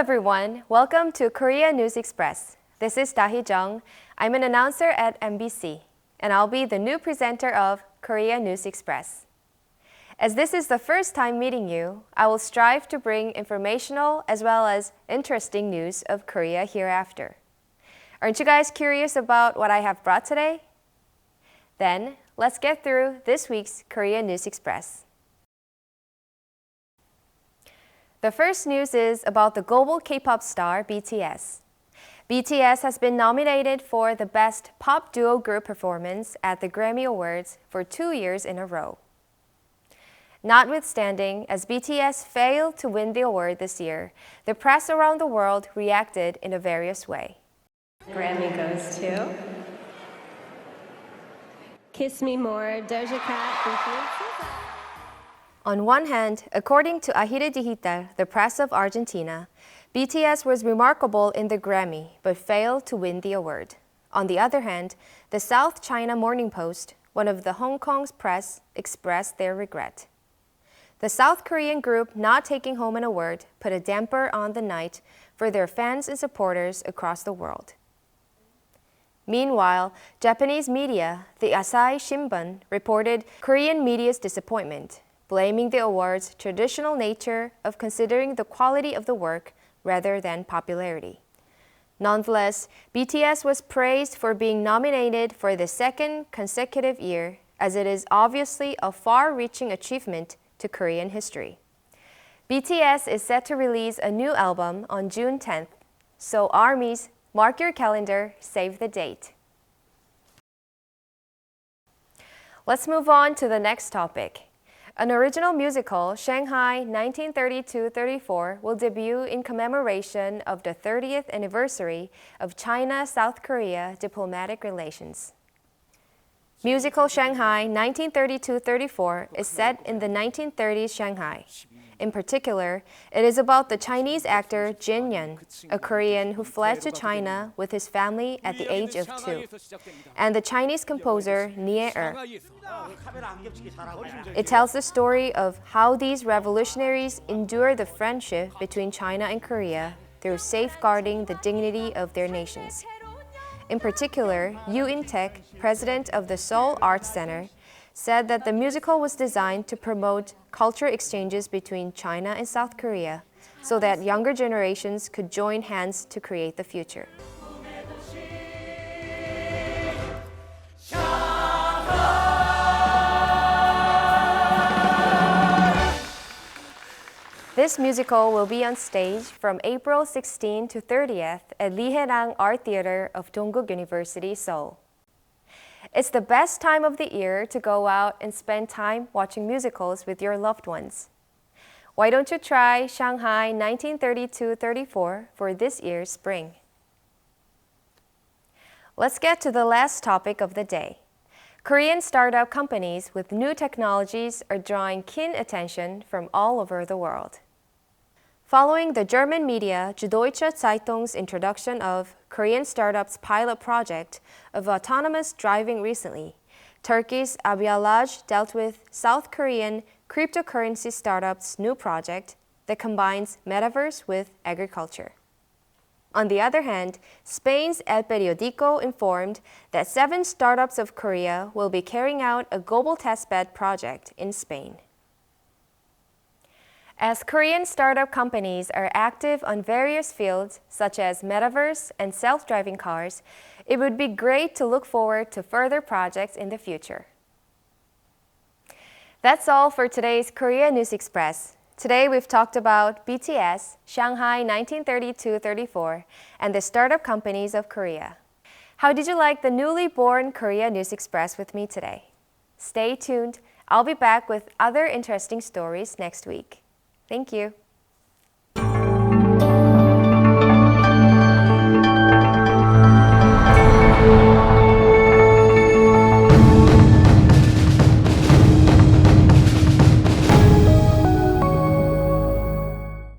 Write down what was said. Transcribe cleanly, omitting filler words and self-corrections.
everyone, welcome to Korea News Express. This is Dahee Jung. I'm an announcer at MBC, and I'll be the new presenter of Korea News Express. As this is the first time meeting you, I will strive to bring informational as well as interesting news of Korea hereafter. Aren't you guys curious about what I have brought today? Then, let's get through this week's Korea News Express. The first news is about the global K-pop star BTS. BTS has been nominated for the Best Pop Duo Group Performance at the Grammy Awards for 2 years in a row. Notwithstanding, as BTS failed to win the award this year, the press around the world reacted in a various way. Grammy goes to Kiss Me More, Doja Cat. On one hand, according to Ahire Digital, the press of Argentina, BTS was remarkable in the Grammy but failed to win the award. On the other hand, the South China Morning Post, one of the Hong Kong's press, expressed their regret. The South Korean group not taking home an award put a damper on the night for their fans and supporters across the world. Meanwhile, Japanese media, the Asahi Shimbun, reported Korean media's disappointment, blaming the award's traditional nature of considering the quality of the work rather than popularity. Nonetheless, BTS was praised for being nominated for the second consecutive year, as it is obviously a far-reaching achievement to Korean history. BTS is set to release a new album on June 10th, so ARMYs, mark your calendar, save the date. Let's move on to the next topic. An original musical, Shanghai 1932-34, will debut in commemoration of the 30th anniversary of China-South Korea diplomatic relations. Musical Shanghai 1932-34 is set in the 1930s Shanghai. In particular, it is about the Chinese actor Jin Yun, a Korean who fled to China with his family at the age of 2, and the Chinese composer Nie Er. It tells the story of how these revolutionaries endure the friendship between China and Korea through safeguarding the dignity of their nations. In particular, Yoo In-taek, president of the Seoul Arts Center, said that the musical was designed to promote cultural exchanges between China and South Korea so that younger generations could join hands to create the future. This musical will be on stage from April 16 to 30th at Lee Hae-rang Art Theater of Dongguk University, Seoul. It's the best time of the year to go out and spend time watching musicals with your loved ones. Why don't you try Shanghai 1932-34 for this year's spring? Let's get to the last topic of the day. Korean startup companies with new technologies are drawing keen attention from all over the world. Following the German media Süddeutsche Zeitung's introduction of Korean startups' pilot project of autonomous driving recently, Turkey's Abialaj dealt with South Korean cryptocurrency startup's new project that combines metaverse with agriculture. On the other hand, Spain's El Periódico informed that 7 startups of Korea will be carrying out a global testbed project in Spain. As Korean startup companies are active on various fields such as metaverse and self-driving cars, it would be great to look forward to further projects in the future. That's all for today's Korea News Express. Today we've talked about BTS, Shanghai 1932-34, and the startup companies of Korea. How did you like the newly born Korea News Express with me today? Stay tuned. I'll be back with other interesting stories next week. Thank you.